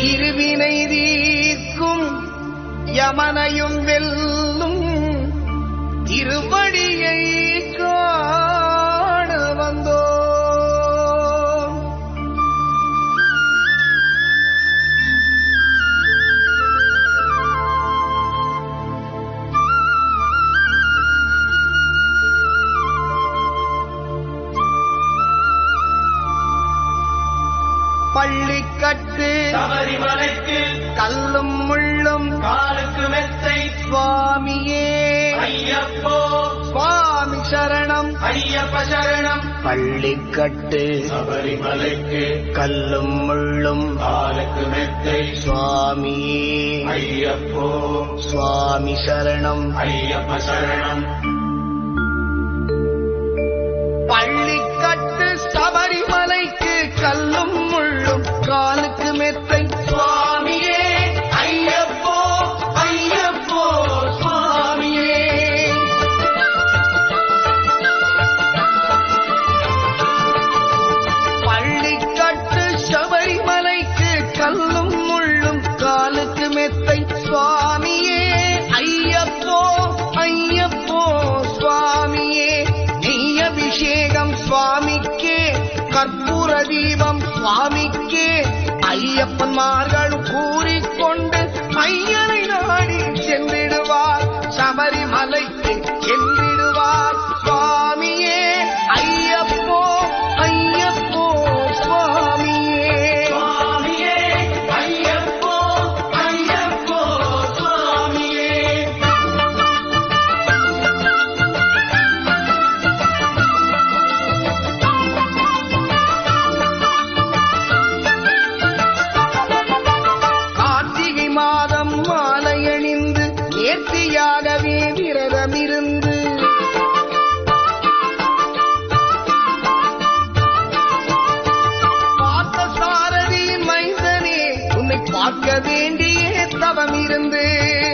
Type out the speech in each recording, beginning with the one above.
இருவினை தீர்க்கும் யமனையும் வெல்லும் திருவடியை காண வந்தோ. பள்ளிக்கட்டு சபரிமலைக்கு கல்லும் முள்ளும் காலுக்கு மெத்தை சுவாமியே ஐயப்போ சுவாமி சரணம் ஐயப்ப சரணம். பள்ளிக்கட்டு சபரிமலைக்கு கல்லும் முள்ளும் காலுக்கு மெத்தை சுவாமியே ஐயப்போ சுவாமி சரணம் ஐயப்ப சரணம். பள்ளிக்கட்டு சபரிமலைக்கு கல்லும் முள்ளும் காலுக்கு மெத்தை சுவாமியே ஐயப்போ ஐயப்போ சுவாமியே. பள்ளிக்கட்டு சபரிமலைக்கு கல்லும் முள்ளும் காலுக்கு மெத்தை சுவாமியே ஐயப்போ ஐயப்போ சுவாமியே. நெய் அபிஷேகம் சுவாமிக்கே கற்பூர தீபம் சுவாமிக்கே ஐயப்பன்மார்களும் கூறிக்கொண்டு ஐயனை நாடி சென்றிடுவார் சபரிமலைக்கு சென்றிடுவார் சுவாமியே ஐயப்போ ஐயப்போ சுவாமியே. சுவாமியே ஐயப்போ ஐயப்போ சுவாமியே. கார்த்திகை மாதம் மாலையணிந்து நேர்த்தியாகவே விரதமிருந்து பார்த்த சாரதியின் மைந்தனே உன்னை பார்க்க வேண்டிய தவம் இருந்து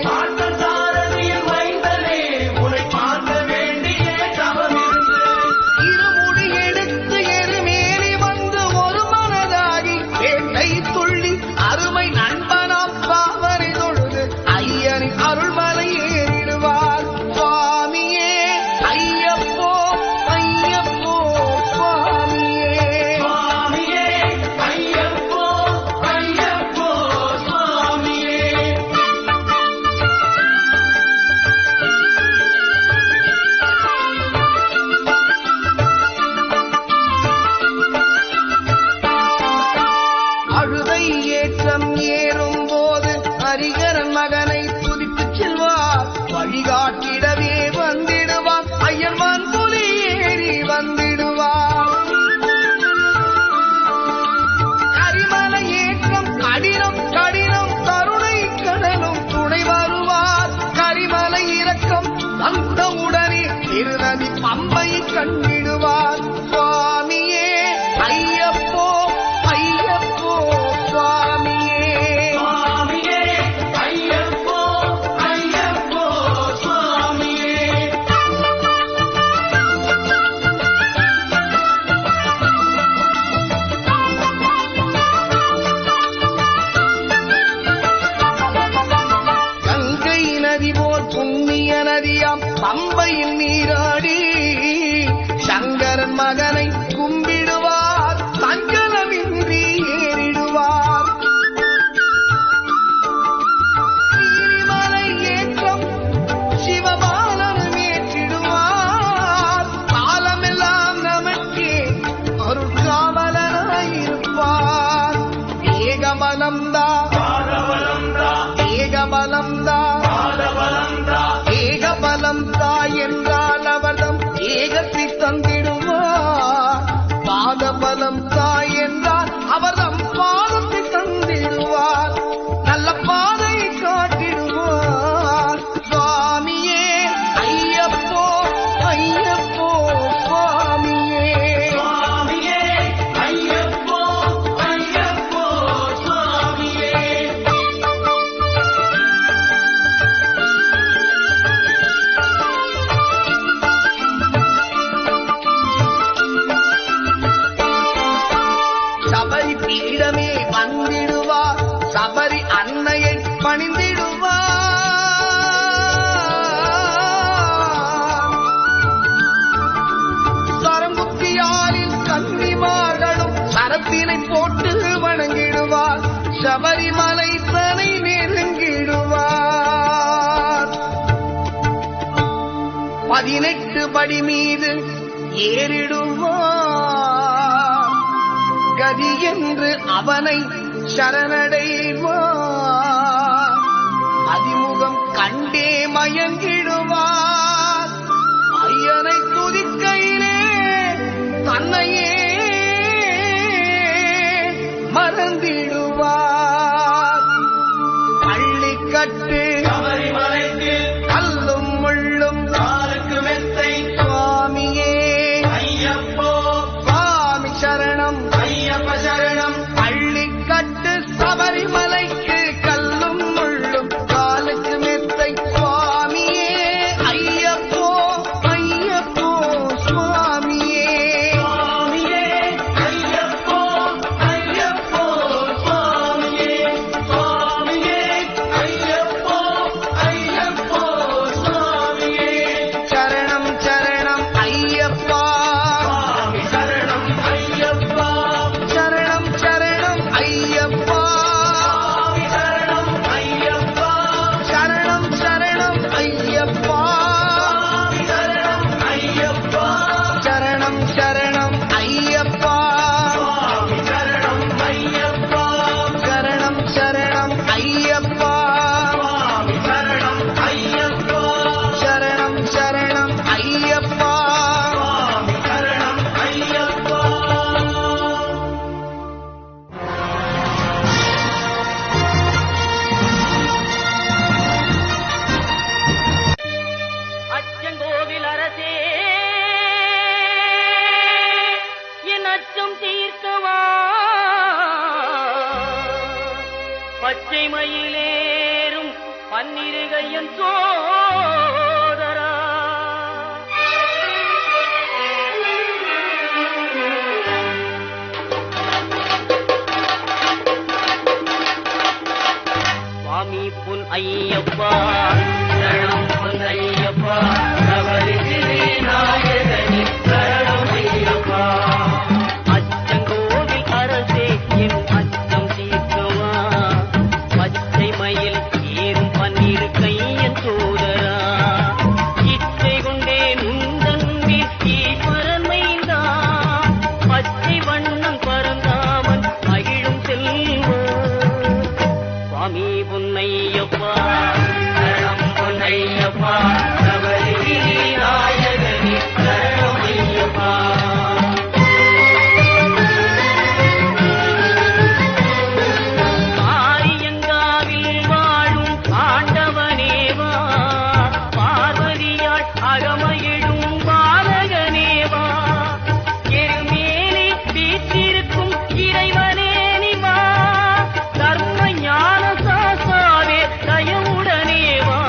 பார்த்தசாரதியின் மைந்தனே உன்னை பார்க்க வேண்டிய தவமிருந்து. இருமுடி எடுத்து எருமேலி வந்து ஒரு மனதாகி வேட்டை துள்ளி அருமை நண்பனாம் பாவரை தொழுது ஐயனின் அருள்மலை ஏறிடுவார் சுவாமியே ஐயப்போ ஐயப்போ சுவாமியே. சுவாமியே ஐயப்போ ஐயப்போ சுவாமியே. அழுதை ஏற்றம் ஏறும் போது ஹரிகரன் மகனை துதித்துச் செல்வார் வழிகாட்டிடவே வந்திடுவார் ஐயன்மான் புலி ஏறி வந்திடுவார். கரிமலை ஏற்றம் கடினம் கடினம் கருணை கடலும் துணை வருவார். கரிமலை இறக்கம் வந்தவுடனே திருநதி பம்பை கண்டிடுவார் சுவாமியே ஐயப்போ ஐயப்போ சுவாமியே. சுவாமியே ஐயப்போ ஐயப்போ சுவாமியே. கங்கை நதி போல் புண்ணிய நதியாம் பம்பையில் நீராடி உன்னிடமே வந்திடுவார் சபரி அன்னையை பணிந்திடுவார் சரங்குத்தியாரில் கன்னிமார்களும் சரத்தினை போட்டு வணங்கிடுவார் சபரிமலை தனை நெருங்கிடுவார் 18 படி மீது ஏறிடுவார் கதி என்று அவனை சரணடைவார் அதிமுகம் கண்டே மயங்கிடுவார் ஐயனை துதிக்கையிலே தன்னையே மறந்திடுவார் பள்ளிக்கட்டு சபரிமலைக்கு கல்லும் முள்ளும் காலுக்கு மெத்தை சுவாமியே ஐயப்போ சுவாமி சரணம் ஐயப்ப சரணம் பள்ளிக்கட்டு சபரிமலைக்கு கல்லும் முள்ளும் காலுக்கு மெத்தை சுவாமியே ஐயப்போ ஐயப்போ சுவாமியே சுவாமியே ஐயப்போ ஐயப்போ சுவாமியே சுவாமியே ஐயப்போ ஐயப்போ சுவாமியே சரணம் சரணம் ஐயப்பா சுவாமி சரணம் ஐயப்பா சரணம் சரணம் ஐயப்பா சுவாமி சரணம் ஐயப்பா சரணம் சரணம் ஐயப்பா சுவாமி சரணம் ஐயப்பா சரணம் சரணம் ஐயப்பா சுவாமி சரணம் ஐயப்பா சரணம் சரணம் ஐயப்பா சுவாமி சரணம் ஐயப்பா சரணம் சரணம் ஐயப்பா சுவாமி சரணம் ஐயப்பா அச்சங்கோவில் அரசே என் அச்சம் தீர்க்கவா பச்சை மயிலேறும் பன்னிருகையன் சோதரா சுவாமி பொன் ஐயப்பா சரணம் பொன் ஐயப்பா சபரிகிரி நாயகனே சரணம் ஐயப்பா அச்சங்கோவில் அரசே என் அச்சம் தீர்க்கவா பச்சை மயில் ஏறும் பன்னிரு கையன் சோதரா இச்சை கொண்டே நுந்தன்பில் ஈஸ்வரன் மைந்தா பச்சை வண்ணம் பரந்தாமன் மகிழும் செல்வா சுவாமி பொன்னையப்பா சரணம் பொன்னையப்பா சபரிகிரி நாயகனே சரணம் ஐயப்பா ஆரியங்காவில் வாழும் ஆண்டவனேவா பார்வதியாள் அகமயிடும் பாலகனேவா எருமேலே வீற்றிருக்கும் இறைவனே நிவா கர்ம ஞான சாஸ்தாவே தயவுடனேவா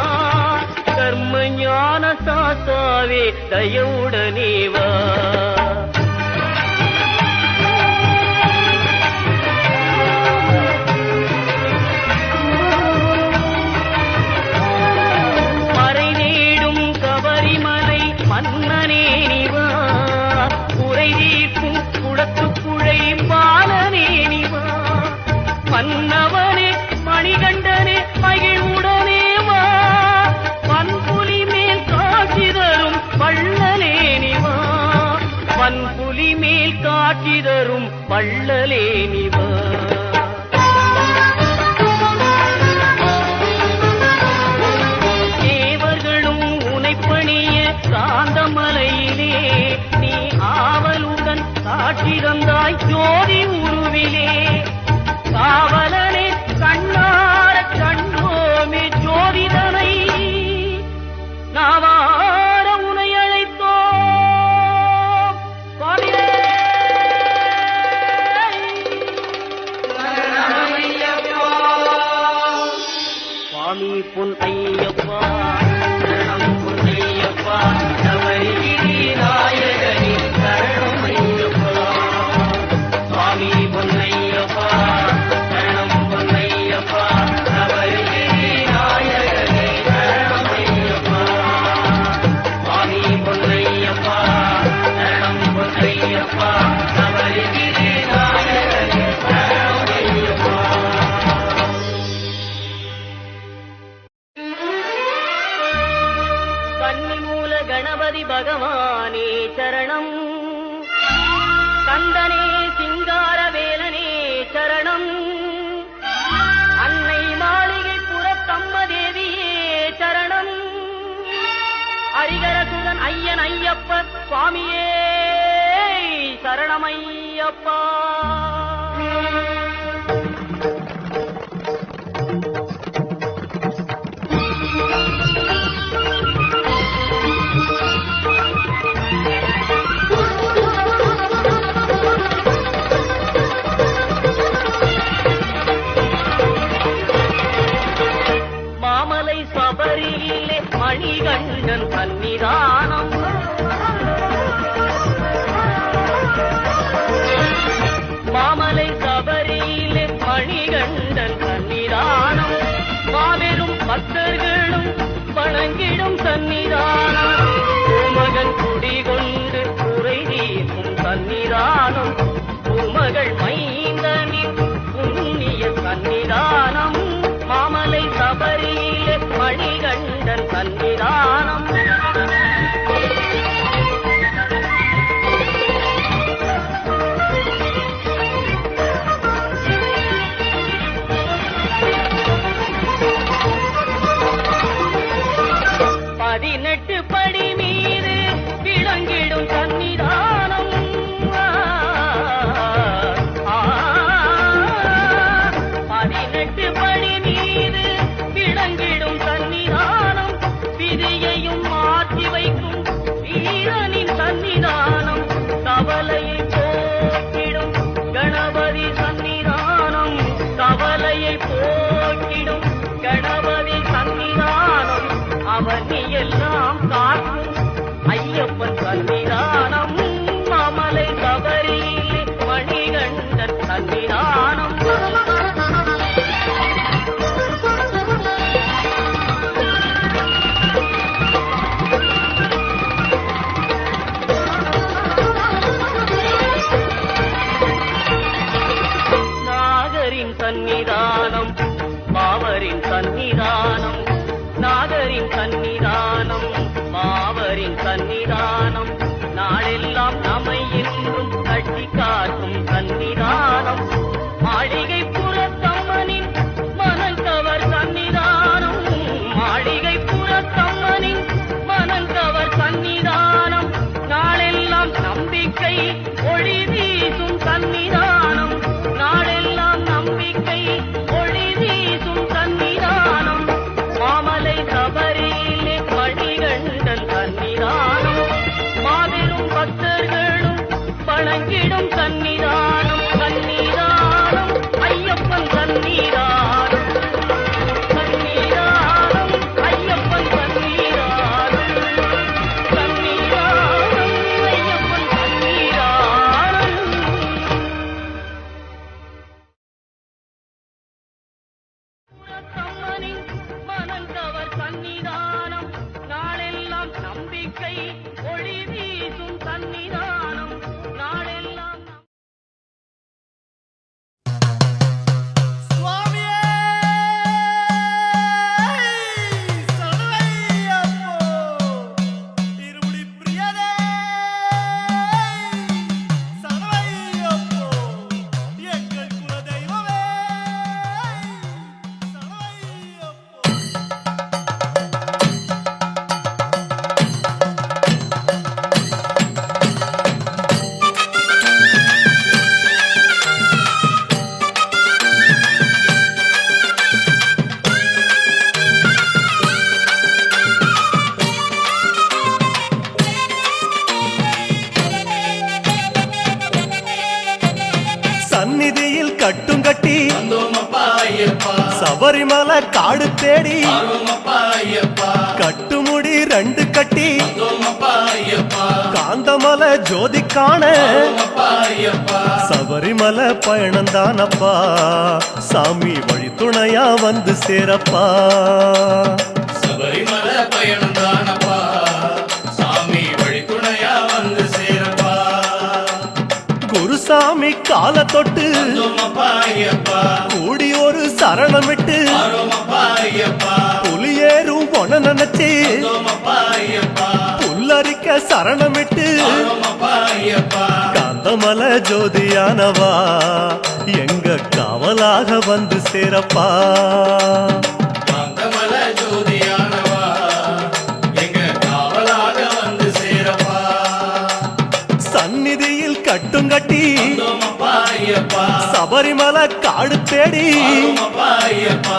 கர்ம ஞான சாஸ்தாவே தயவுடனேவா மறை தேடும் கபரிமலை மன்னனே நிவா குறை தீர்க்கும் குளத்துக்குழை பாலனே நிவா மன்னவனே மணிகண்டனே மகிழ்வுடனே வா வன்புலி மேல் காட்சி தரும் வள்ளலே நிவா வன்புலி மேல் காட்சி தரும் வள்ளலே நிவா தேவர்களும் உனைப்பணிய காந்தமலையிலே நீ ஆவலுடன் காட்சி தந்தாய் ஜோதி உருவிலே காவலனே கண்ணார கண்டோமே ஜோதிதனை நாவார உனை அழைத்தோம் சுவாமியே. சுவாமி பொன் ஐயப்பா சரணம் பொன் ஐயப்பா சபரிகிரி நாயகனே சரணம் ஐயப்பா சுவாமி பொன் ஐயப்பா ஹரிகரசுதன் ஐயன் ஐயப்ப சுவாமியே சரணமையப்பா. மாமலை சபரியிலே மணிகண்டன் சன்னிதானம், மாமலை சபரியிலே மணிகண்டன் சன்னிதானம், மாபெரும் பக்தர்களும் வணங்கிடும் சன்னிதானம், பூமகன் குடிகொண்டு குறை தீர்க்கும் சன்னிதானம், பூமகள் மைந்தனின் புண்ணிய சன்னிதானம், மாமலை சபரியிலே மணிகண்டன் சன்னிதானம். பதினெட்டு படி மீது விளங்கிடும் சன்னிதானம், பதினெட்டு படி மீது விளங்கிடும் சன்னிதானம், விதியையும் மாற்றி வைக்கும் வீரனின் சன்னிதானம், கவலையை போக்கிடும் கணபதி சன்னிதானம், கவலையை போக்கிடும் கணபதி சன்னிதானம், அவனி எல்லாம் காக்கும் ஐயப்பன் சன்னிதானம், மாமலை சபரியிலே மணிகண்டன் சன்னிதானம். நாகரின் சன்னிதானம், பாவரின் சன்னிதானம், நாகரின் சன்னிதானம், பாவரின் சன்னிதானம், நாளெல்லாம் நம்மை என்றும் கட்டி காக்கும் சன்னிதானம், மாளிகை புறத்தம்மனின் மனங்கவர் சன்னிதானம், மாளிகை புறத்தம்மனின் மனங்கவர் சன்னிதானம், நாளெல்லாம் நம்பிக்கை ஒளி வீசும் சன்னிதானம், நாளெல்லாம் நம்பிக்கை ஒளி வீசும் சன்னிதானம், மாமலை சபரியிலே மணிகண்டன் சன்னிதானம், மாபெரும் பக்தர்களும் வணங்கிடும் சன்னிதானம், சன்னிதானம் ஐயப்பன் சன்னிதானம், சன்னிதானம் ஐயப்பன் சன்னிதானம், சன்னிதானம் ஐயப்பன் சன்னிதானம். புறத்தம்மனின் மனங்கவர் சன்னிதானம், நாளெல்லாம் நம்பிக்கை ஒளி வீசும் சன்னிதானம், நாளெல்லாம் சுவாமியே சரணமையப்போ, இருமுடி பிரியனே சரணமையப்போ, எங்கள் குலதெய்வமே சரணமையப்போ. சந்நிதியில் கட்டும் கட்டி சபரிமலை காடு தேடி கட்டுமுடி ரெண்டு கட்டி காந்தமலை ஜோதி காண சபரிமலை பயணந்தானப்பா, சாமி வழி துணையா வந்து சேரப்பா. சபரிமலை பயணந்தானப்பா, சாமி வழி துணையா வந்து சேரப்பா. குருசாமி கால தொட்டு கூடி ஒரு சரணமிட்டு புலியேறும் பொன நினைச்சு புல்லரிக்க சரணமிட்டு காந்தமலை ஜோதியானவா எங்க காவலாக வந்து சேரப்பா. காந்தமலை ஜோதியானவா எங்க காவலா சபரிமலை காடு தேடி வருமப்பா ஐயப்பா.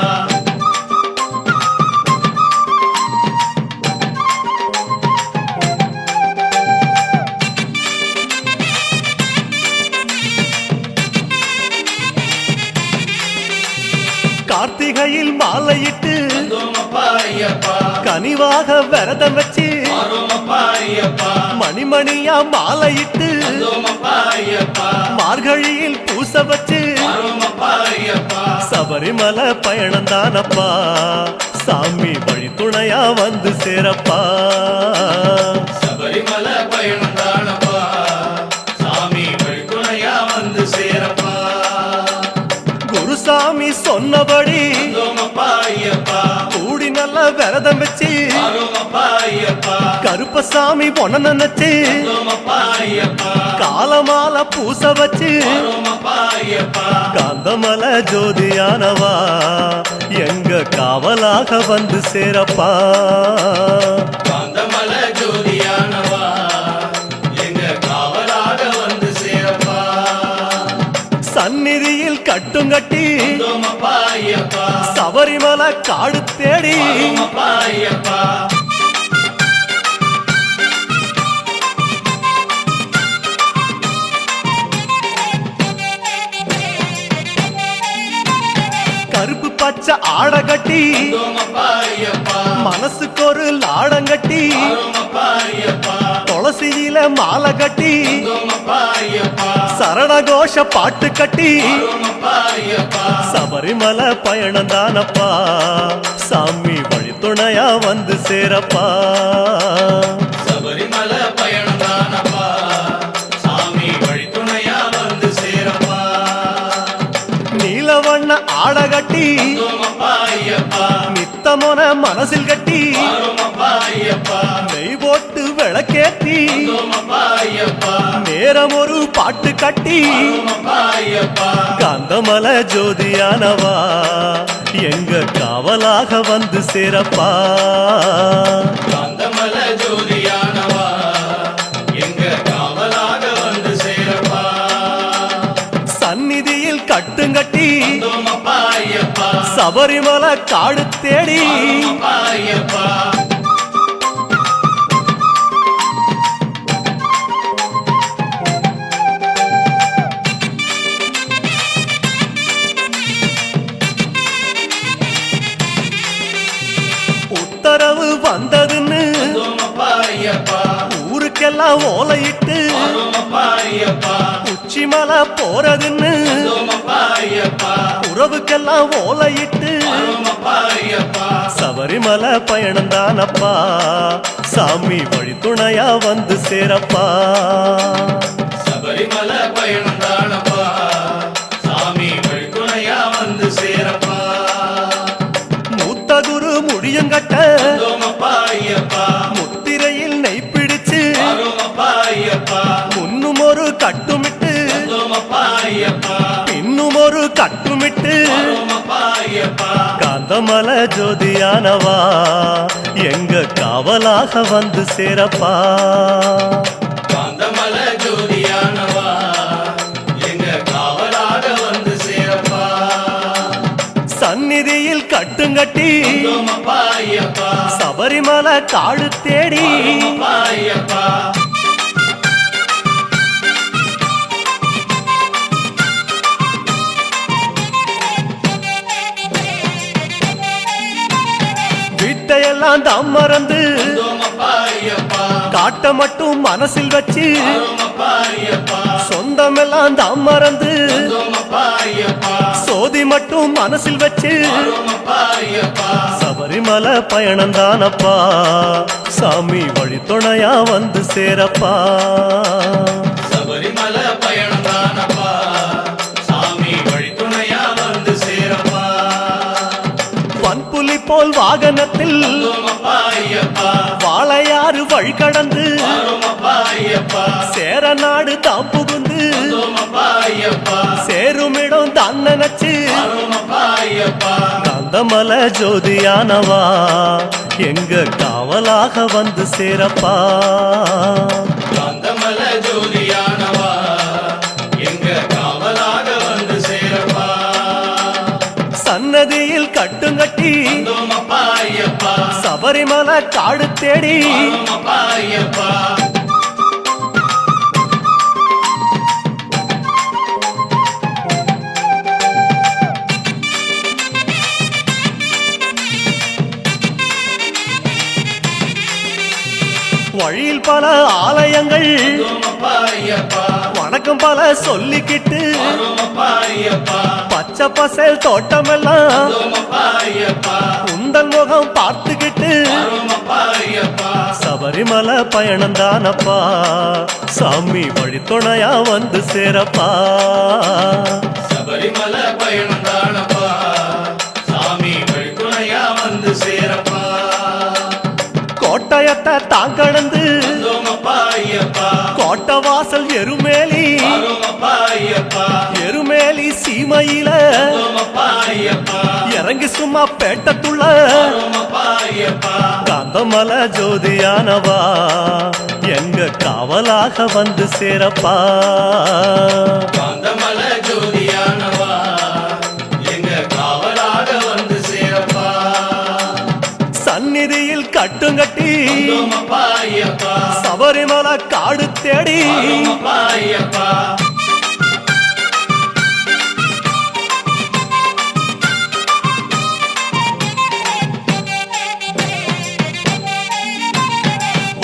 கார்த்திகையில் மாலையிட்டு வந்தோமப்பா ஐயப்பா. கனிவாக விரதம் வச்சு வருமப்பா ஐயப்பா. மணிமணியா மாலையிட்டு வந்தோமப்பா ஐயப்பா. மார்கழியில் பூச வச்சு வருமப்பா ஐயப்பா. சபரிமலை பயணம் தானப்பா சாமி வழி துணையா வந்து சேரப்பா. சபரிமலை பயணம் தானப்பா சாமி வழித்துணையா வந்து சேரப்பா. குருசாமி சொன்னபடி வந்தோமப்பா ஐயப்பா. கூடி நல்ல விரதம் வச்சு வருமப்பா ஐயப்பா. கருப்பசாமி பொண்ண நினைச்சு வந்தோமப்பா ஐயப்பா. காலமால பூச வச்சு வருமப்பா ஐயப்பா. காந்தமல ஜோதியானவா எங்க காவலாக வந்து சேரப்பா. காந்தமல ஜோதியானவா எங்க காவலாக வந்து சேரப்பா. சந்நிதியில் கட்டுங்கட்டி வந்தோமப்பா ஐயப்பா. சபரிமலை காடு தேடி வருமப்பா ஐயப்பா. கருப்பு பச்சை ஆட கட்டி வந்தோமப்பா ஐயப்பா. மனசுக்கு ஒரு லாடங்கட்டி வருமப்பா ஐயப்பா. துளசியில மாலை கட்டி வந்தோமப்பா ஐயப்பா. சரணகோஷ பாட்டு கட்டி வருமப்பா ஐயப்பா. சபரிமலை பயணம் தானப்பா சாமி வழி துணையா வந்து சேரப்பா. சபரிமலை பயணம் தானப்பா சாமி வழித்துணையா வந்து சேரப்பா. நீலவண்ண ஆட கட்டி வந்தோமப்பா ஐயப்பா. நித்தமொன மனசில் கட்டி வருமப்பா ஐயப்பா. நெய் போட்டு விளக்கேத்தி வந்தோமப்பா ஐயப்பா. நேரம் ஒரு பாட்டு கட்டி வருமப்பா ஐயப்பா. காந்தமல ஜோதியானவா எங்க காவலாக வந்து சேரப்பா. காந்தமல ஜோதியானவா எங்க காவலாக வந்து சேரப்பா. சந்நிதியில் கட்டுங்கட்டி வந்தோமப்பா ஐயப்பா. சபரிமலை காடு தேடி வருமப்பா ஐயப்பா. உத்தரவு வந்ததுன்னு வந்தோமப்பா ஐயப்பா. ஊருக்கெல்லாம் ஓலையிட்டு வருமப்பா ஐயப்பா. உச்சிமலை போறதுன்னு வந்தோமப்பா ஐயப்பா. உறவுக்கெல்லாம் ஓலையிட்டு வருமப்பா ஐயப்பா. சபரிமலை பயணம் தானப்பா சாமி வழி துணையா வந்து சேரப்பா. சபரிமலை பயணம் தானப்பா சாமி வழித்துணையா வந்து சேரப்பா. மூத்த குரு முடியங்கட்ட வந்தோமப்பா ஐயப்பா. முத்திரையில் நெய் பிடிச்சு வருமப்பா ஐயப்பா. முன்னும் ஒரு கட்டுமிட்டு வந்தோமப்பா ஐயப்பா. பின்னும் ஒரு கட்டுமிட்டு வருமப்பா ஐயப்பா. காந்தமல ஜோதியானவா எங்க காவலாக வந்து சேரப்பா. காந்தமல ஜோதியானவா எங்க காவலாக வந்து சேரப்பா. சந்நிதியில் கட்டுங்கட்டி வந்தோமப்பா ஐயப்பா. சபரிமலை காடு தேடி வருமப்பா ஐயப்பா. வீட்டையெல்லாம் தாம் மறந்து வந்தோமப்பா ஐயப்பா. காட்ட மட்டும் மனசில் வச்சு வருமப்பா ஐயப்பா. சொந்தமெல்லாம் தாம் மறந்து வந்தோமப்பா ஐயப்பா. சோதி மட்டும் மனசில் வச்சு வருமப்பா ஐயப்பா. சபரிமலை பயணம் தானப்பா சாமி வழி துணையா வந்து சேரப்பா. சபரிமலை பயணம் தானப்பா சாமி வழித்துணையா வந்து சேரப்பா. வன்புலி போல் வாகனத்தில் வந்தோமப்பா ஐயப்பா. வாழையாறு வழி கடந்து வருமப்பா ஐயப்பா. சேர நாடு தாம் புகுந்து வந்தோமப்பா ஐயப்பா. சேருமிடம் தான் நினைச்சு வருமப்பா ஐயப்பா. காந்தமல ஜோதியானவா எங்க காவலாக வந்து சேரப்பா. காந்தமல ஜோதியானவா எங்க காவலாக வந்து சேரப்பா. சன்னதியில் கட்டுங்கட்டி வந்தோமப்பா ஐயப்பா சபரிமலை காடு தேடி வந்தோமப்பா ஐயப்பா வழியில் பல ஆலயங்கள் வந்தோமப்பா ஐயப்பா வணக்கம் பல சொல்லிக்கிட்டு வந்தோமப்பா ஐயப்பா பச்சை பசேல் தோட்டமெல்லாம் வந்தோமப்பா ஐயப்பா உந்தன் முகம் பார்த்துக்கிட்டு வந்தோமப்பா ஐயப்பா சபரிமலை பயணம் தானப்பா சாமி வழித்துணையா வந்து சேரப்பா சபரிமலை பயணம் தானப்பா சாமி வழித்துணையா வந்து சேரப்பா கோட்டயத்தை தான் கடந்து வந்தோமப்பா ஐயப்பா கோட்டை வாசல் எருமேலி வந்தோமப்பா ஐயப்பா எருமேலி சீமையில வந்தோமப்பா ஐயப்பா இறங்கி சும்மா பேட்டத்துள்ள வந்தோமப்பா ஐயப்பா காந்தமலை ஜோதியானவா எங்க காவலாக வந்து சேரப்பா காந்தமலை ஜோதியானவா எங்க காவலாக வந்து சேரப்பா சந்நிதியில் கட்டுங்கட்டி வந்தோமப்பா ஐயப்பா சபரிமலை காடு தேடி வந்தோமப்பா ஐயப்பா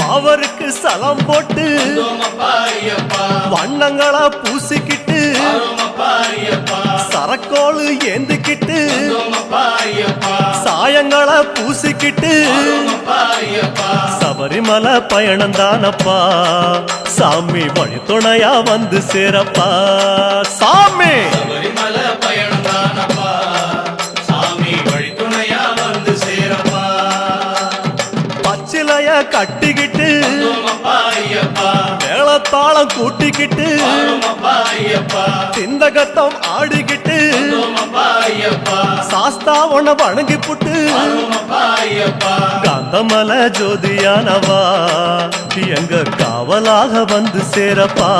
அவருக்கு சலம் போட்டு வந்தோமப்பா ஐயப்பா வண்ணங்களா பூசிக்கிட்டு வந்தோமப்பா ஐயப்பா சரக்கோளு ஏந்திக்கிட்டு வந்தோமப்பா ஐயப்பா சாயங்களா பூசிக்கிட்டு வந்தோமப்பா ஐயப்பா சபரிமலை பயணம் தானப்பா சாமி வழித்துணையா வந்து சேரப்பா சாமி சபரிமலை பயணம் தானப்பா சாமி வழித்துணையா வந்து சேரப்பா பச்சிலைய கட்டிக்கிட்டு வந்தோமப்பா ஐயப்பா மேளத்தாளம் கூட்டிக்கிட்டு வந்தோமப்பா ஐயப்பா சிந்தகத்தம் ஆடிக்கிட்டு வந்தோமப்பா ஐயப்பா சாஸ்தா உன வணங்கி புட்டு வந்தோமப்பா ஐயப்பா காந்தமலை ஜோதியானவா எங்க காவலாக வந்து சேரப்பா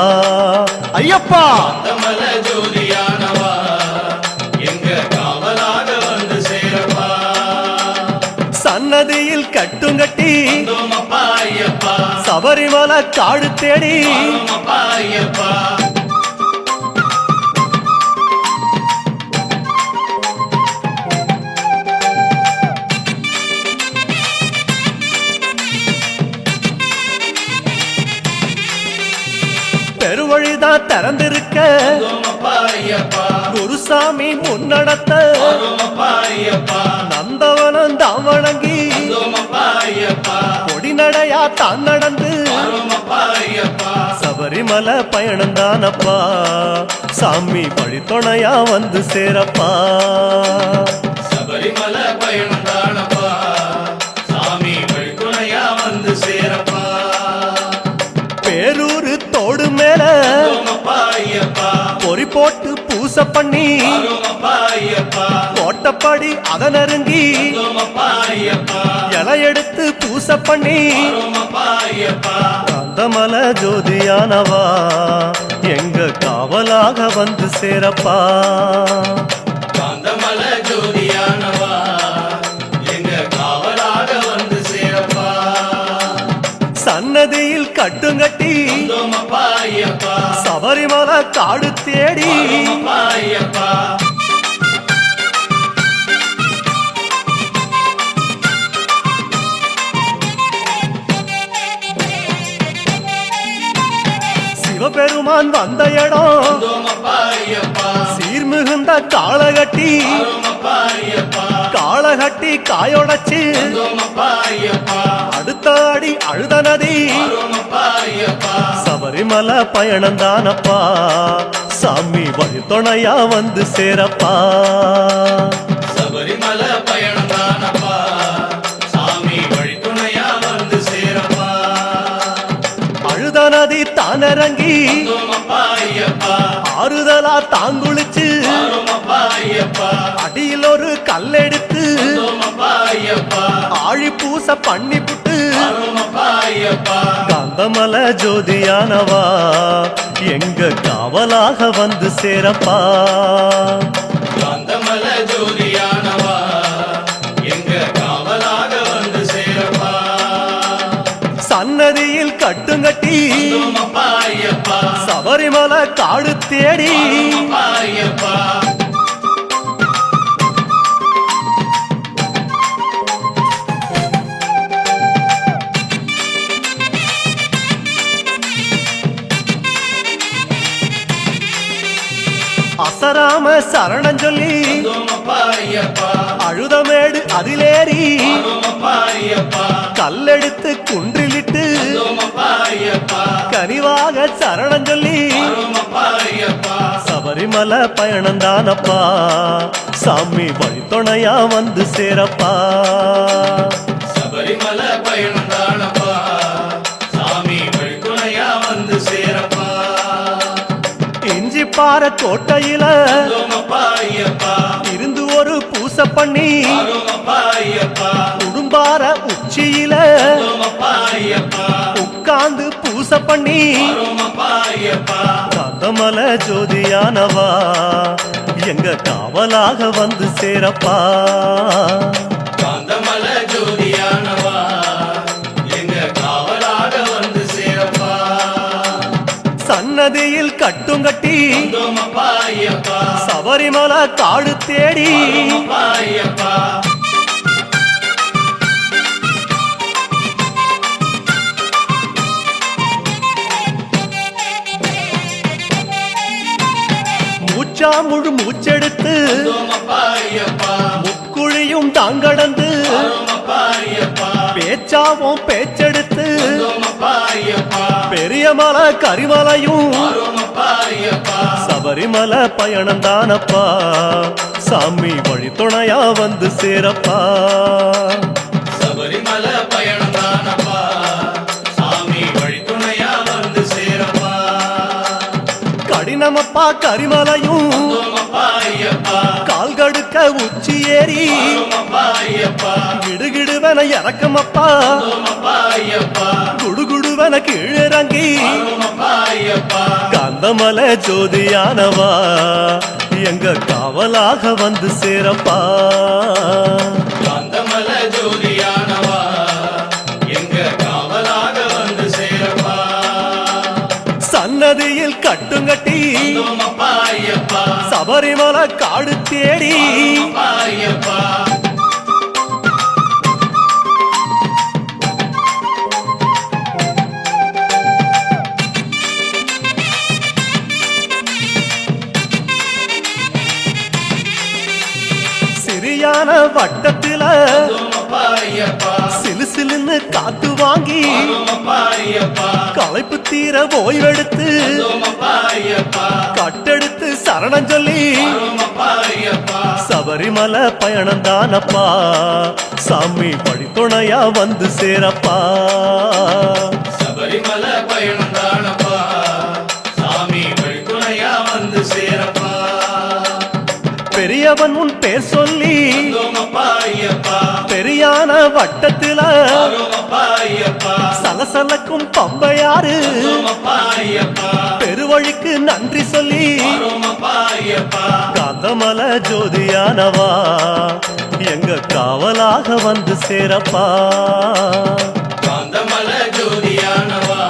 ஐயப்பா காந்தமலை ஜோதியானவா எங்க காவலாக வந்து சேரப்பா சன்னதியில் கட்டுங்கட்டி வந்தோமப்பா ஐயப்பா சபரிமலை காடு தேடி வந்தோமப்பா ஐயப்பா பெருவழிதான் திறந்திருக்க வந்தோமப்பா ஐயப்பா குருசாமி முன்னடத்த வந்தோமப்பா ஐயப்பா நந்தவனம் தான் வணங்கி வந்தோமப்பா ஐயப்பா கொடிநடையா தான் நடந்து வந்தோமப்பா ஐயப்பா சபரிமலை பயணம் தானப்பா சாமி வழித்துணையா வந்து சேரப்பா சபரிமலை பயணம் தானப்பா சாமி வழித்துணையா வந்து சேரப்பா பேரூரு தோடு மேல வந்தோமப்பா ஐயப்பா பொறி போட்டு பூசை பண்ணி வந்தோமப்பா ஐயப்பா கோட்டப்படி அதை நெருங்கி வந்தோமப்பா ஐயப்பா இலை எடுத்து பூசை பண்ணி வந்தோமப்பா ஐயப்பா காந்தமலை ஜோதியானவா எங்க காவலாக வந்து சேரப்பா காந்தமலை ஜோதியானவா எங்க காவலாக வந்து சேரப்பா சன்னதியில் கட்டுங்கட்டி வந்தோமப்பா ஐயப்பா சபரிமலை காடு தேடி வந்தோமப்பா ஐயப்பா சிவபெருமான் வந்த இடம் வந்தோமப்பா ஐயப்பா சீர்மிகுந்த காளகட்டி வந்தோமப்பா ஐயப்பா காளகட்டி காயொடச்சு வந்தோமப்பா ஐயப்பா அடுத்த அடி அழுத நதி வந்தோமப்பா ஐயப்பா சபரிமலை பயணம் தானப்பா சாமி வழித்துணையா வந்து சேரப்பா சபரிமலை பயணம் தானப்பா சாமி வழித்துணையா வந்து சேரப்பா அழுத நதி தானிறங்கி வந்தோமப்பா ஐயப்பா ஆறுதலா தாங்குளிச்சு வந்தோமப்பா ஐயப்பா அடியில் ஒரு கல்லெடுத்து வந்தோமப்பா ஐயப்பா ஆழி பூச பண்ணி புட்டு வந்தோமப்பா ஐயப்பா காந்தமலை ஜோதியானவா எங்க காவலாக வந்து சேரப்பா காந்தமலை ஜோதியா சபரிமலை காடு தேடி அருமப்பா ஐயப்பா அசராம சரணம் சொல்லி அருமப்பா ஐயப்பா அழுதமேடு அதிலேறி அருமப்பா ஐயப்பா கல்லெடுத்து குன்றிலிட்டு அருமப்பா ஐயப்பா கனிவாக சரணம் சொல்லி அருமப்பா ஐயப்பா சபரிமலை பயணந்தானப்பா சாமி வழித்துணையா வந்து சேரப்பா சபரிமலை பயணம் தானப்பா சாமி வழித்துணையா வந்து சேரப்பா இஞ்சி பாறை கோட்டையில அருமப்பா ஐயப்பா இருந்து ஒரு பூசை பண்ணி அருமப்பா ஐயப்பா குடும்பார உச்சியில அருமப்பா ஐயப்பா உட்கார்ந்து பூசை பண்ணி அருமப்பா ஐயப்பா காந்தமலை ஜோதியானவா எங்க காவலாக வந்து சேரப்பா காந்தமலை ஜோதியானவா எங்க காவலாக வந்து சேரப்பா சன்னதியில் கட்டும் கட்டி அருமப்பா ஐயப்பா சபரிமலை காடு தேடி அருமப்பா ஐயப்பா மூச்சா முழு மூச்செடுத்து அருமப்பா ஐயப்பா முக்குழியும் தாங்கடந்து அருமப்பா ஐயப்பா பேச்சாவும் பேச்செடுத்து அருமப்பா ஐயப்பா பெரிய மலை கரிமலையும் அருமப்பா ஐயப்பா சபரிமலை பயணந்தானப்பா சாமி வழித்துணையா வந்து சேரப்பா சபரிமலை பயணம் தானப்பா சாமி வழித்துணையா வந்து சேரப்பா கடினமப்பா கரிமலையும் அருமப்பா ஐயப்பா கால்கடுக்க உச்சி ஏறி அருமப்பா ஐயப்பா கிடுகிடுவன இறக்கமப்பா அருமப்பா ஐயப்பா குடுகுடுவன கீழிறங்கி அருமப்பா ஐயப்பா காந்தமலை ஜோதியானவா எங்க காவலாக வந்து சேரப்பா காந்தமலை ஜோதியானவா எங்க காவலாக வந்து சேரப்பா சன்னதியில் கட்டுங்கட்டி அருமப்பா ஐயப்பா சபரிமலை காடு தேடி அருமப்பா ஐயப்பா சிறியான வட்டத்தில அருமப்பா ஐயப்பா சிலு சிலுன்னு காத்து வாங்கி அருமப்பா ஐயப்பா களைப்பு தீர ஓய்வெடுத்து அருமப்பா ஐயப்பா கட்டெடுத்து சரணம் சொல்லி அருமப்பா ஐயப்பா சபரிமலை பயணந்தானப்பா சாமி வழித்துணையா வந்து சேரப்பா சபரிமலை பயணம் தானப்பா சாமி வழித்துணையா வந்து சேரப்பா பெரியவன் உன் பேர் சொல்லி அருமப்பா ஐயப்பா பெரியான வட்டத்தில அருமப்பா ஐயப்பா சலசலக்கும் பம்பையாறு அருமப்பா ஐயப்பா பெருவழிக்கு நன்றி சொல்லி அருமப்பா ஐயப்பா காந்தமலை ஜோதியானவா எங்க காவலாக வந்து சேரப்பா காந்தமலை ஜோதியானவா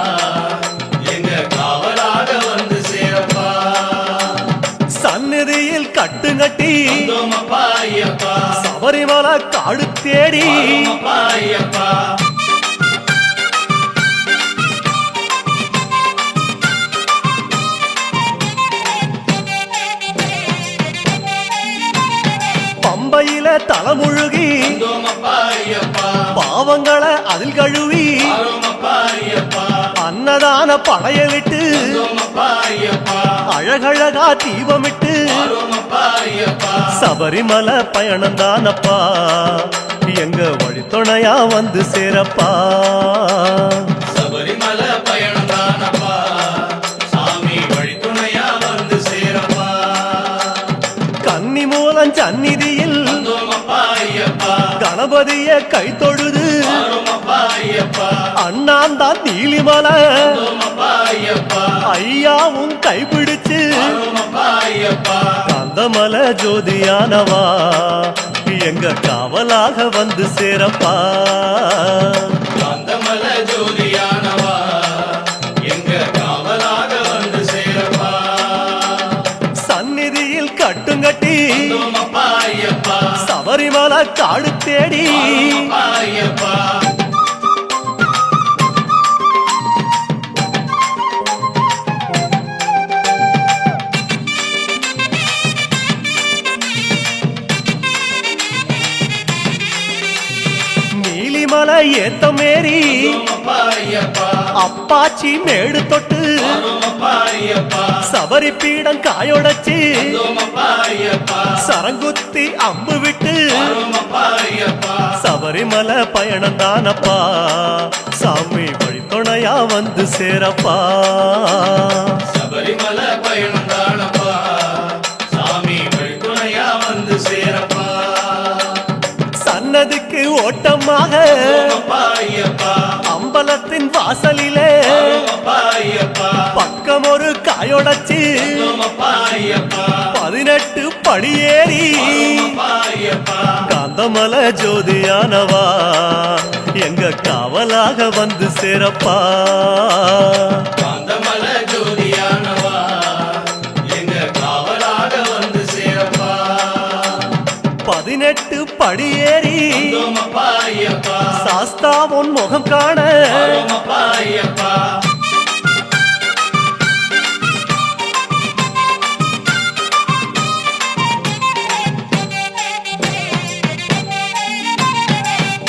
எங்க காவலாக வந்து சேரப்பா சந்நிதியில் கட்டுங்கட்டி அருமப்பா ஐயப்பா சபரிமலை காடு தேடி அருமப்பா ஐயப்பா பம்பையில தலைமுழுகி அருமப்பா ஐயப்பா பாவங்களை அதில் கழுவி அருமப்பா ஐயப்பா அன்னதான படையலிட்டு அருமப்பா ஐயப்பா அழகழகா தீபமிட்டு அருமப்பா ஐயப்பா சபரிமலை பயணந்தானப்பா எங்க வழித்துணையா வந்து சேரப்பா சபரிமலை பயணம் தானப்பா சாமி வழித்துணையா வந்து சேரப்பா கன்னி மூலம் சந்நிதியில் அருமப்பா ஐயப்பா கணபதிய கை தொழுது அருமப்பா ஐயப்பா அண்ணாந்தான் நீலிமலை அருமப்பா ஐயப்பா ஐயாவும் கைப்பிடிச்சு அருமப்பா ஐயப்பா காந்தமலை ஜோதியானவா எங்க காவலாக வந்து சேரப்பா காந்தமலை ஜோதியானவா எங்க காவலாக வந்து சேர நீலிமலை காடு தேடி சரணமப்பா ஐயப்பா நீலிமலை ஏத்த மேரி சரணமப்பா ஐயப்பா அப்பாச்சி மேடு தொட்டு சரணமப்பா ஐயப்பா சபரி பீடம் காயொடச்சு சரணமப்பா ஐயப்பா சரங்குத்தி அம்பு விட்டு சரணமப்பா ஐயப்பா சபரிமலை பயணம் தானப்பா சாமி வழித்துணையா வந்து சேரப்பா சபரிமலை பயணம் தானப்பா சாமி வழித்துணையா வந்து சேரப்பா சன்னதிக்கு ஓட்டமாக சரணமப்பா ஐயப்பா அம்பலத்தின் வாசலிலே சரணமப்பா ஐயப்பா பக்கம் ஒரு காயொடச்சு சரணமப்பா ஐயப்பா 18 படியேறி சரணமப்பா ஐயப்பா காந்தமலை ஜோதியானவா எங்க காவலாக வந்து சேரப்பா காந்தமலை ஜோதியானவா எங்க காவலாக வந்து சேரப்பா 18 படியேறி சரணமப்பா ஐயப்பா சாஸ்தா உன் முகம் காண சரணமப்பா ஐயப்பா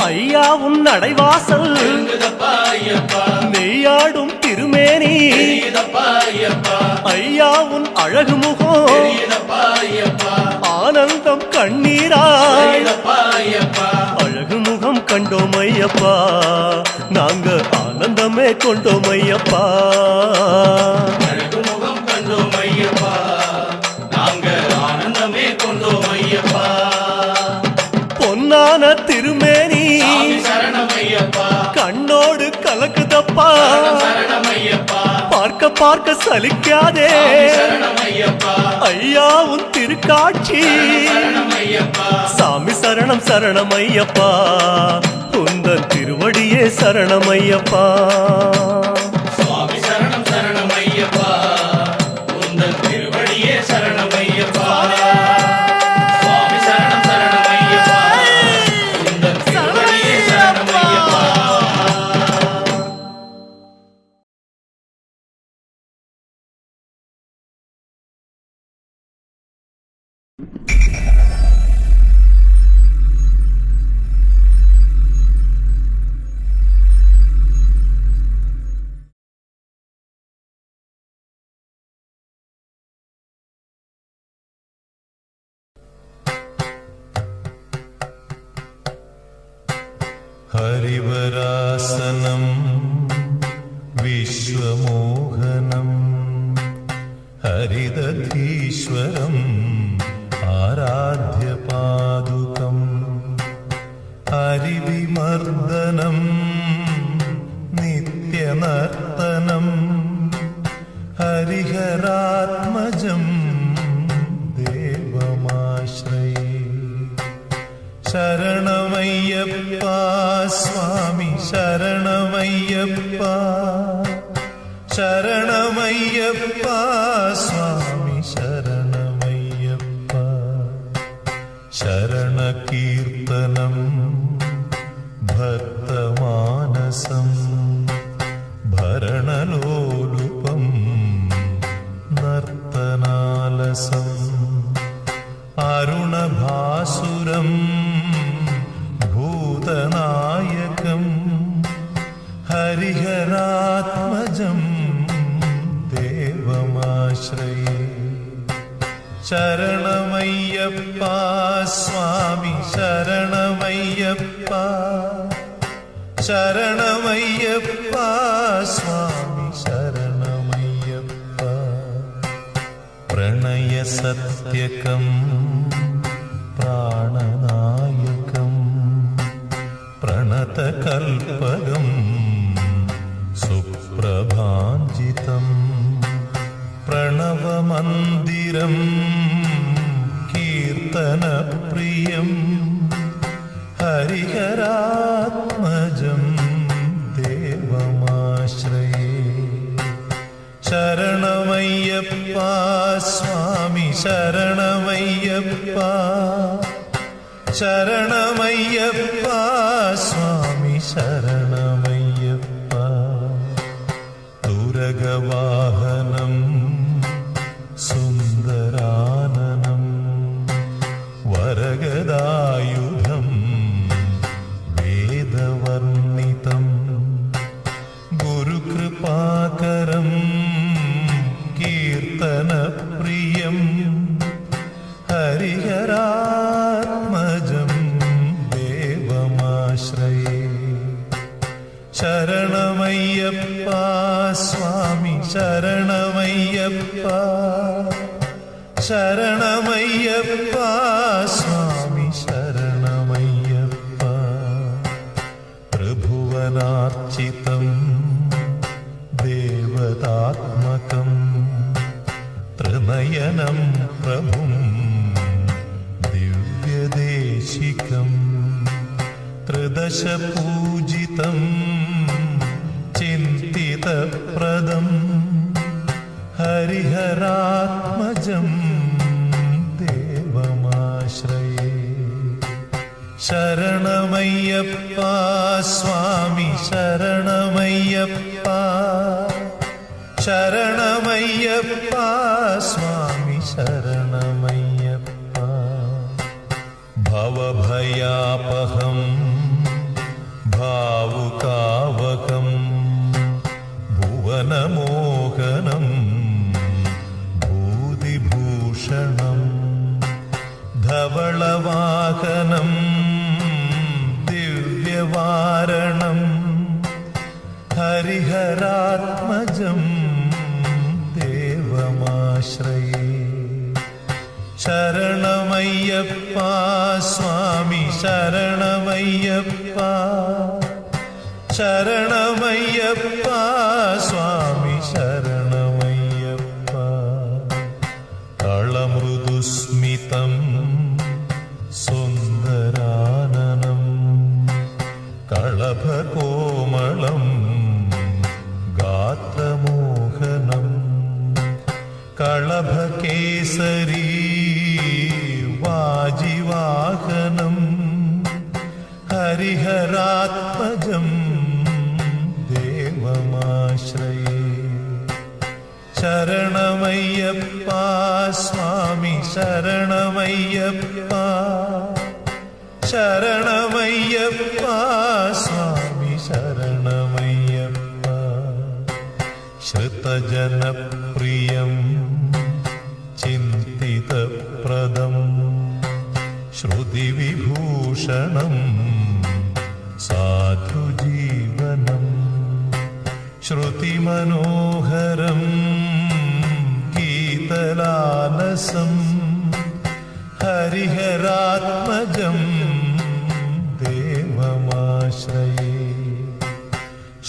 ஐயா உன் நடைவாசல் எழுந்ததப்பா ஐயப்பா நெய்யாடும் திருமேனி தெரியுதப்பா ஐயப்பா ஐயா உன் அழகு முகம் தெரியுதப்பா ஐயப்பா ஆனந்தம் கண்ணீராய் தெரியுதப்பா ஐயப்பா அழகு முகம் கண்டோம் ஐயப்பா நாங்க ஆனந்தமே கொண்டோம் ஐயப்பா அழகு முகம் கண்டோம் ஐயப்பா நாங்க ஆனந்தமே கொண்டோம் ஐயப்பா பொன்னான திருமேனி சாமி சரணம் ஐயப்பா கண்ணோடு கலக்குதப்பா சரணம் ஐயப்பா பார்க்க பார்க்க சலிக்காதே சாமி சரணம் ஐயப்பா ஐயா உன் திருக்காட்சி சரணம் ஐயப்பா சாமி சரணம் சரணம் ஐயப்பா உந்தன் திருவடியே சரணம் ஐயப்பா சுவாமி சரணம் சரணம் ஐயப்பா உந்தன் திருவடியே சரணம் ஐயப்பா சுவாமி சரணம் சரணம் ஐயப்பா உந்தன் திருவடியே சரணம் ஐயப்பா हरिवरासनं विश्वमोहनं हरिदधीश्वरम् आराध्यपादुकं हरिविमर्दनं नित्यनर्तनं हरिहरात्मजं देवमाश्रये शरणमय्यप्पा स्वामी शरणमय्यप्पा शरणमय्यप्पा स्वामी शरणमय्यप्पा शरणकीर्तनं भक्तमानसं भरणलोलुपं नर्तनालसम् अरुणभासुरं भूतनायकं हरिहरात्मजं देवमाश्रये शरणमय्यप्पा स्वामी शरणमय्यप्पा शरणमय्यप्पा स्वामी शरणमय्यप्पा प्रणयसत्यकं प्राणनायकं प्रणतकल्पकं सुप्रभाञ्जितं प्रणवमन्दिरं कीर्तनप्रियं हरिहरात्मजं देवमाश्रये शरणमय्यप्पा स्वामी शरणमय्यप्पा ശരണമയ്യപ്പ സ്വാമി ശരണമയ്യപ്പ തുരകവാഹനം സുന്ദരാനനം വരഗദായുധം വേദവർണിതം ഗുരുകൃപാകരം കീർത്തനപ്രിയം ഹരിഹരാത്മജം ദേവമാശ്രയേ ശരണമയ്യപ്പ സ്വാമി ശരണമയ്യപ്പ ശരണമയ്യപ്പ സ്വാമി ശരണമയ്യപ്പ ത്രിഭുവനാർച്ചിതം ദേവതാത്മകം ത്രിനയനം പ്രഭും ദിവ്യദേശികം ത്രിദശപൂജിതം ചിന്തിതപ്രദം ഹരിഹരാത്മജം ദേവമാശ്രയേ ശരണമയ്യപ്പ സ്വാമി ശരണമയ്യപ്പ ശരണമയ്യപ്പ സ്വാമി ശരണമയ്യപ്പ ഭവഭയാപഹം ഭാവുകാവകം ഭുവനമോഹനം ഭൂതിഭൂഷണം ധവളവാഹനം ദിവ്യവാരണം ഹരിഹരാത്മജം ദേവമാശ്രയേ ശരണമയ്യപ്പ സ്വാമി ശരണമയ്യപ്പ ശരണമയ്യപ്പ സ്വാമി ശരണമയ്യപ്പ കളമൃദുസ്മിതം സുന്ദരാനനം കളഭകോമളം ഗാത്രമോഹനം കളഭകേസരീ വാജിവാഹനം ഹരിഹരാത്മജം ദേവമാശ്രയേ ശരണമയ്യപ്പ സ്വാമി ശരണമയ്യപ്പ ശരണമയ്യപ്പ സ്വാമി ശരണമയ്യപ്പ ശ്രുതജനപ്രിയം ചിന്തിതപ്രദം ശ്രുതിവിഭൂഷണം സാധുജീവനം ശ്രുതിമനോഹരം ഗീതലാലസം ഹരിഹരാത്മജം ദേവമാശ്രയേ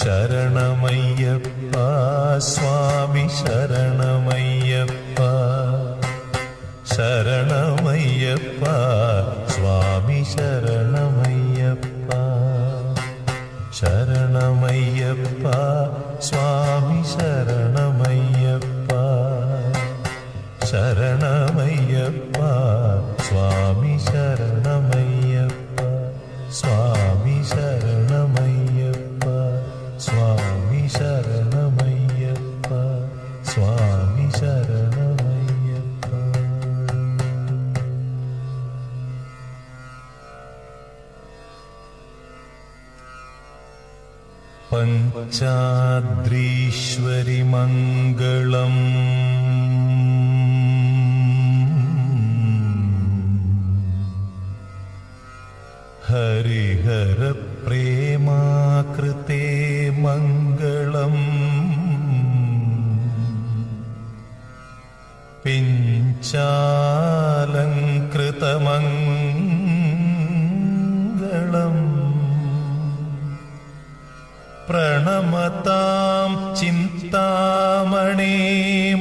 ശരണമയ്യപ്പ സ്വാമി ശരണമയ്യപ്പ ശരണമയ്യപ്പ സ്വാമി ശരണമയ്യപ്പ ശരണമയ്യപ്പ സ്വാമി ശരണമയ്യപ്പ ശരണമയ്യപ്പ സ്വാമി ശരണമയ്യപ്പ സ്വാമി ശരണമയ്യപ്പ സ്വാമി ശരണമയ്യപ്പ സ്വാമി ശരണമയ്യപ്പ പഞ്ചാദ്രീശ്വരി മംഗളം ഹരിഹര പ്രേമാകൃതേ മംഗളം പിഞ്ചാലങ്കൃതമംഗളം പ്രണമതാം ചിന്താമണേ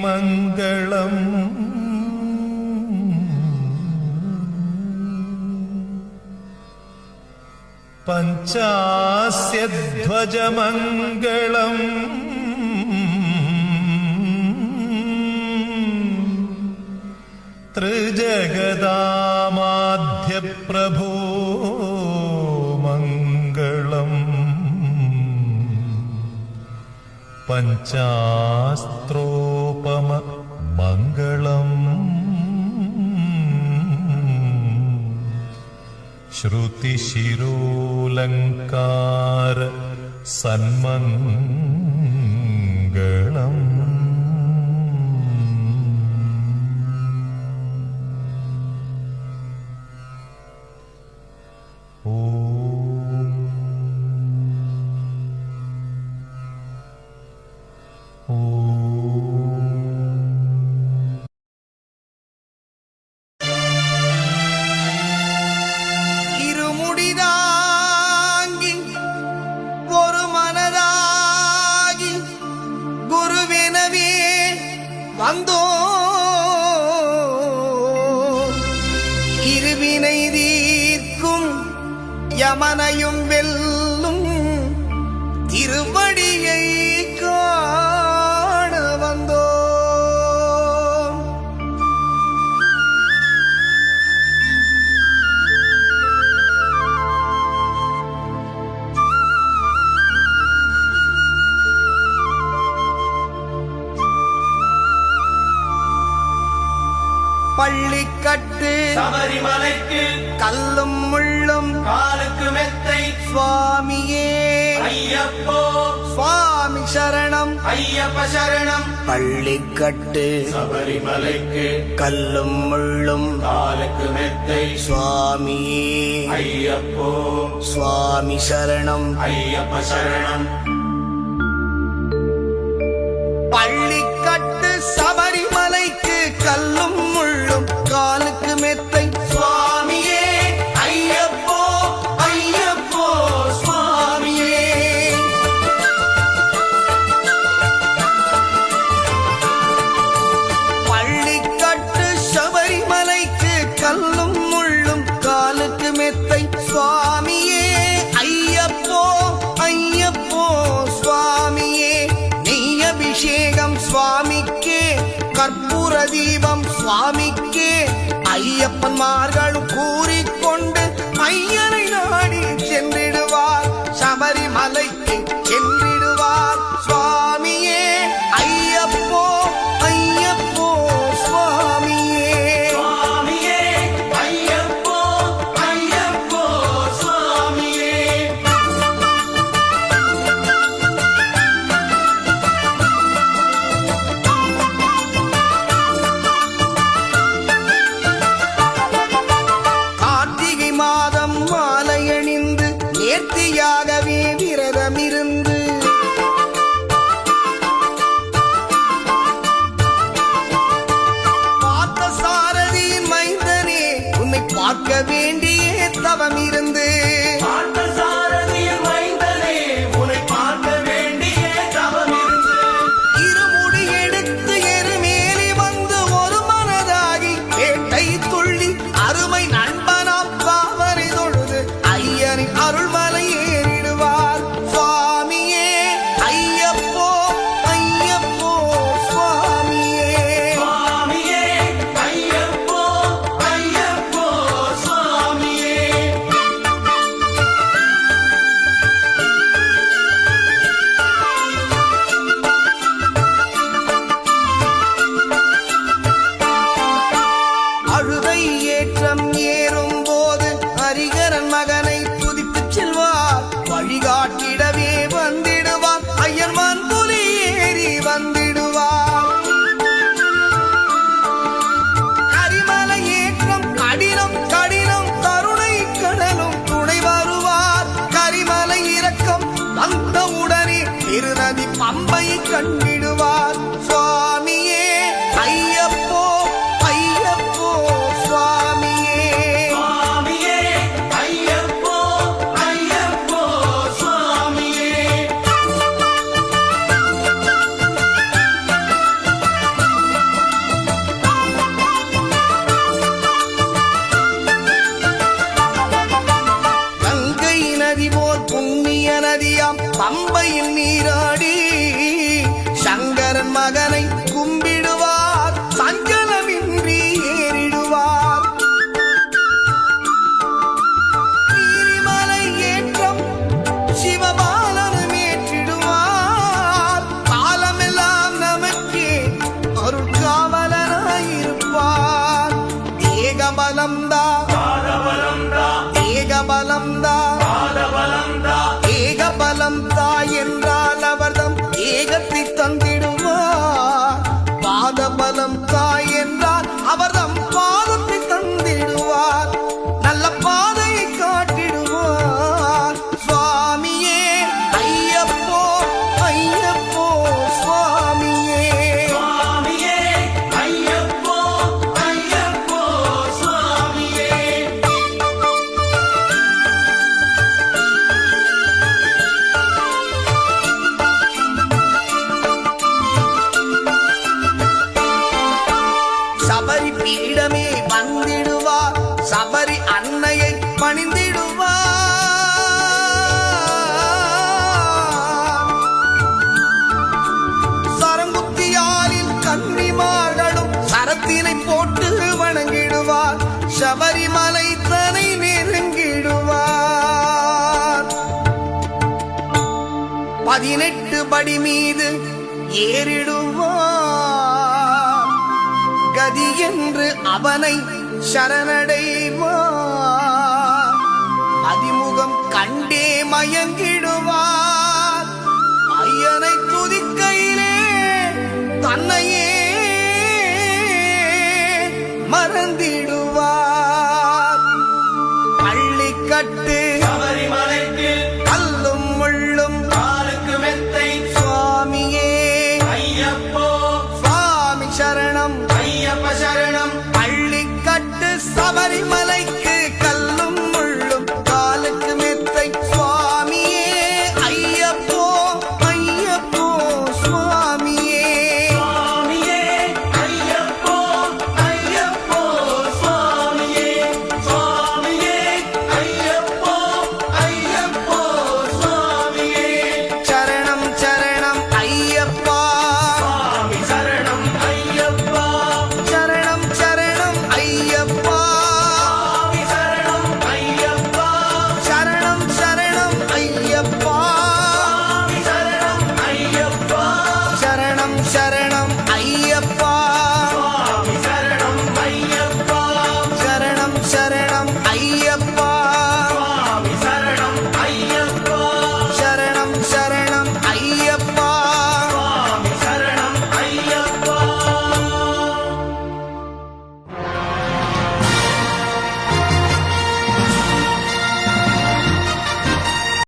മംഗളം പഞ്ചാസ്യധ്വജമംഗളം ത്രിജഗദാമാദ്യമംഗളം साध्यप्रभो मङ्गलम् पञ्चास्त्रोपम मङ्गलम् श्रुतिशिरोऽलङ्कार सन्मङ्गलम् இருமுடிதாங்கி ஒரு மனதாகி குருவெனவே வந்தோ இருவினை தீர்க்கும் யமனையும் வெல்லும் திருவடியை காண வந்தோ பள்ளிக்கட்டு சபரிமலைக்கு கல்லும் முள்ளும் காலுக்கு மெத்தை சுவாமியே ஐயப்போ சுவாமி சரணம் ஐயப்ப சரணம் பள்ளிக்கட்டு சபரிமலைக்கு கல்லும் முள்ளும் காலுக்கு மெத்தை சுவாமியே ஐயப்போ சுவாமி சரணம் ஐயப்ப சரணம் பள்ளிக்கட்டு சபரிமலைக்கு கல்லும் முள்ளும் காலுக்கு மெத்தை சுவாமியே ஐயப்போ ஐயப்போ சுவாமியே பள்ளிக்கட்டு சபரிமலைக்கு கல்லும் முள்ளும் காலுக்கு மெத்தை சுவாமியே ஐயப்போ ஐயப்போ சுவாமியே நெய் அபிஷேகம் சுவாமிக்கே கற்பூர தீபம் சுவாமிக்கே ஐயப்பன்மார்களும் கூறிக்கொண்டு ஐயனை நாடி சென்றிடுவார் சபரிமலைக்கு சென்றிடுவார் சுவாமியே ஐயப்போ ஐயப்போ சுவாமியே சுவாமியே ஐயப்போ ஐயப்போ சுவாமியே 18 படி மீது ஏறிடுவார். கதி என்று அவனை சரணடைவார். அதிமுகம் கண்டே மயங்கிடுவார். ஐயனை துதிக்கையிலே தன்னையே மறந்திடுவார். பள்ளிக்கட்டு